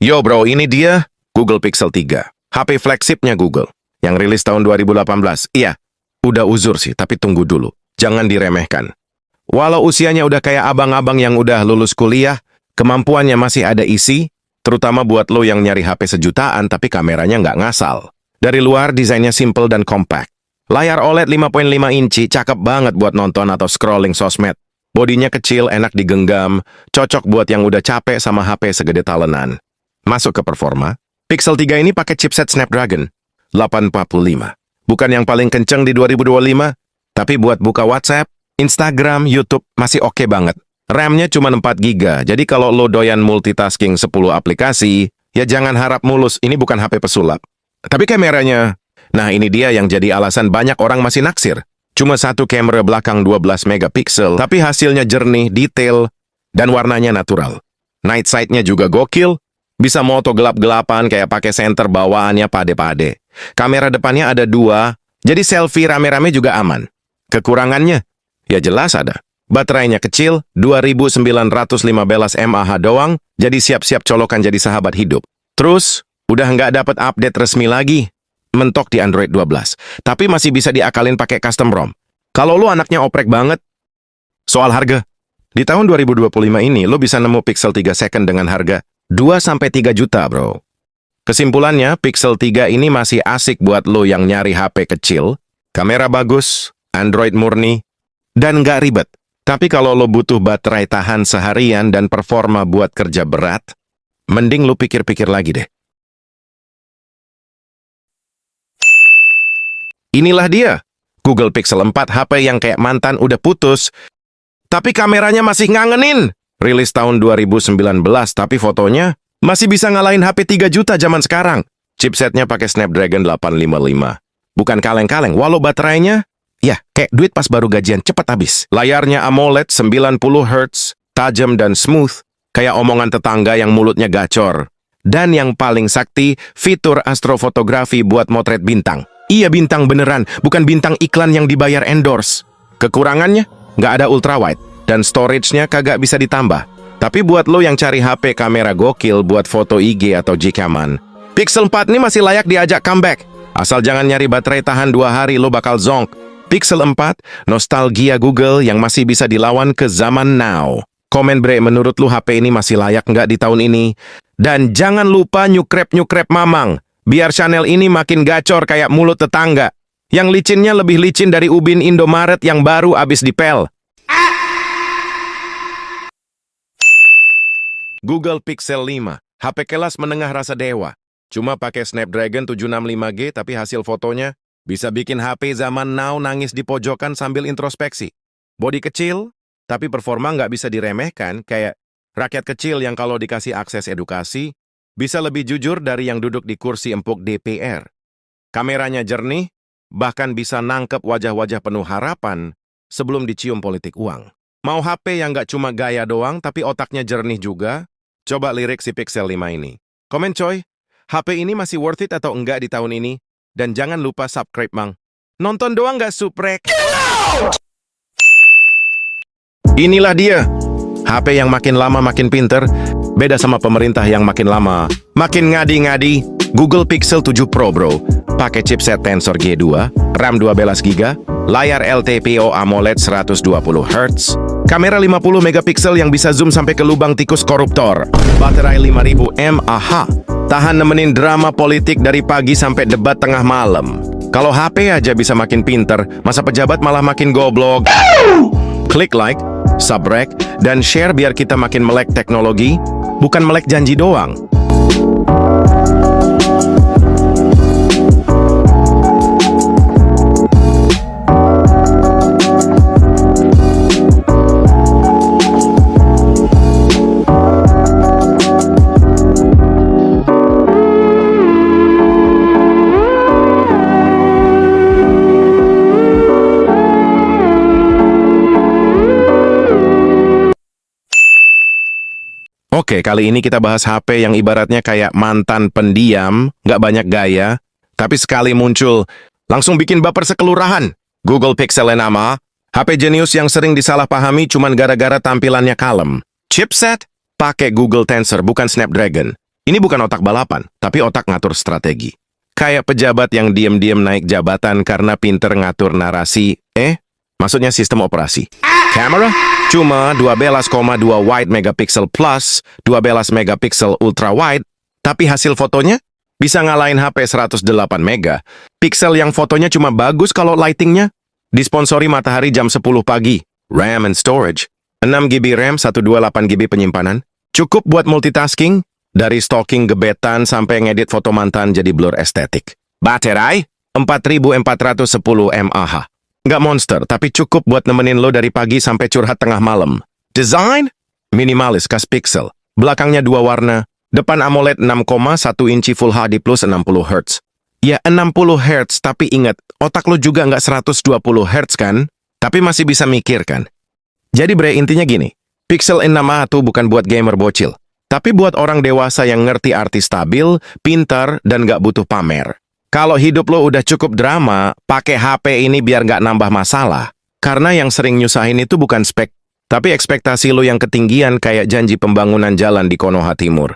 Yo bro, ini dia Google Pixel 3. HP flagshipnya Google. Yang rilis tahun 2018. Iya, udah uzur sih, tapi tunggu dulu. Jangan diremehkan. Walau usianya udah kayak abang-abang yang udah lulus kuliah, kemampuannya masih ada isi, terutama buat lo yang nyari HP sejutaan tapi kameranya nggak ngasal. Dari luar, desainnya simple dan compact. Layar OLED 5.5 inci, cakep banget buat nonton atau scrolling sosmed. Bodinya kecil, enak digenggam, cocok buat yang udah capek sama HP segede talenan. Masuk ke performa, Pixel 3 ini pakai chipset Snapdragon 845. Bukan yang paling kenceng di 2025, tapi buat buka WhatsApp, Instagram, YouTube masih oke banget. RAM-nya cuma 4 GB, jadi kalau lo doyan multitasking 10 aplikasi, ya jangan harap mulus, ini bukan HP pesulap. Tapi kameranya, nah ini dia yang jadi alasan banyak orang masih naksir. Cuma satu kamera belakang 12 megapiksel, tapi hasilnya jernih, detail, dan warnanya natural. Night sight-nya juga gokil, bisa moto gelap-gelapan kayak pakai senter bawaannya pade-pade. Kamera depannya ada 2, jadi selfie rame-rame juga aman. Kekurangannya? Ya jelas ada. Baterainya kecil, 2915 mAh doang, jadi siap-siap colokan jadi sahabat hidup. Terus, udah nggak dapat update resmi lagi. Mentok di Android 12. Tapi masih bisa diakalin pakai custom ROM. Kalau lo anaknya oprek banget. Soal harga. Di tahun 2025 ini, lo bisa nemu Pixel 3 second dengan harga 2-3 juta, bro. Kesimpulannya, Pixel 3 ini masih asik buat lo yang nyari HP kecil, kamera bagus, Android murni, dan nggak ribet. Tapi kalau lo butuh baterai tahan seharian dan performa buat kerja berat, mending lo pikir-pikir lagi deh. Inilah dia, Google Pixel 4 HP yang kayak mantan udah putus, tapi kameranya masih ngangenin. Rilis tahun 2019, tapi fotonya masih bisa ngalahin HP 3 juta zaman sekarang. Chipsetnya pakai Snapdragon 855. Bukan kaleng-kaleng, walau baterainya, ya, kayak duit pas baru gajian cepet habis. Layarnya AMOLED 90 Hz, tajam dan smooth, kayak omongan tetangga yang mulutnya gacor. Dan yang paling sakti, fitur astrofotografi buat motret bintang. Iya bintang beneran, bukan bintang iklan yang dibayar endorse. Kekurangannya, nggak ada ultrawide, dan storage-nya kagak bisa ditambah. Tapi buat lo yang cari HP kamera gokil buat foto IG atau Gcaman, Pixel 4 ini masih layak diajak comeback. Asal jangan nyari baterai tahan 2 hari, lo bakal zonk. Pixel 4, nostalgia Google yang masih bisa dilawan ke zaman now. Komen bre, menurut lu HP ini masih layak nggak di tahun ini? Dan jangan lupa nyukrep-nyukrep mamang, biar channel ini makin gacor kayak mulut tetangga. Yang licinnya lebih licin dari ubin Indomaret yang baru abis dipel. Google Pixel 5, HP kelas menengah rasa dewa. Cuma pakai Snapdragon 765G tapi hasil fotonya bisa bikin HP zaman now nangis di pojokan sambil introspeksi. Bodi kecil, tapi performa nggak bisa diremehkan, kayak rakyat kecil yang kalau dikasih akses edukasi, bisa lebih jujur dari yang duduk di kursi empuk DPR. Kameranya jernih, bahkan bisa nangkep wajah-wajah penuh harapan sebelum dicium politik uang. Mau HP yang nggak cuma gaya doang, tapi otaknya jernih juga? Coba lirik si Pixel 5 ini. Komen coy, HP ini masih worth it atau enggak di tahun ini? Dan jangan lupa subscribe mang. Nonton doang nggak suprek. Inilah dia, HP yang makin lama makin pinter, beda sama pemerintah yang makin lama makin ngadi-ngadi. Google Pixel 7 Pro bro, pakai chipset Tensor G2, RAM 12 GB, layar LTPO AMOLED 120 Hz, kamera 50 megapiksel yang bisa zoom sampai ke lubang tikus koruptor, baterai 5000 mAh, tahan nemenin drama politik dari pagi sampai debat tengah malam. Kalau HP aja bisa makin pinter, masa pejabat malah makin goblok? Klik like, subrek, dan share biar kita makin melek teknologi, bukan melek janji doang. Oke, kali ini kita bahas HP yang ibaratnya kayak mantan pendiam, nggak banyak gaya, tapi sekali muncul, langsung bikin baper sekelurahan. Google Pixel 6a, HP jenius yang sering disalahpahami cuman gara-gara tampilannya kalem. Chipset, pakai Google Tensor bukan Snapdragon. Ini bukan otak balapan, tapi otak ngatur strategi. Kayak pejabat yang diem-diem naik jabatan karena pinter ngatur narasi. Maksudnya sistem operasi. Kamera? Cuma 12,2 wide megapixel plus 12 megapiksel ultra wide, tapi hasil fotonya bisa ngalahin HP 108 mega. Pixel yang fotonya cuma bagus kalau lightingnya. Disponsori Matahari jam 10 pagi. RAM and storage. 6 GB RAM, 128 GB penyimpanan. Cukup buat multitasking. Dari stalking gebetan sampai ngedit foto mantan jadi blur estetik. Baterai 4410 mAh. Nggak monster, tapi cukup buat nemenin lo dari pagi sampai curhat tengah malam. Design? Minimalis, khas pixel. Belakangnya 2 warna. Depan AMOLED 6,1 inci Full HD plus 60 Hz. Ya 60 Hz, tapi ingat, otak lo juga nggak 120 Hz kan? Tapi masih bisa mikir kan? Jadi bre, intinya gini. Pixel 6a tuh bukan buat gamer bocil. Tapi buat orang dewasa yang ngerti arti stabil, pintar, dan nggak butuh pamer. Kalau hidup lo udah cukup drama, pakai HP ini biar nggak nambah masalah. Karena yang sering nyusahin itu bukan spek, tapi ekspektasi lo yang ketinggian kayak janji pembangunan jalan di Konoha Timur.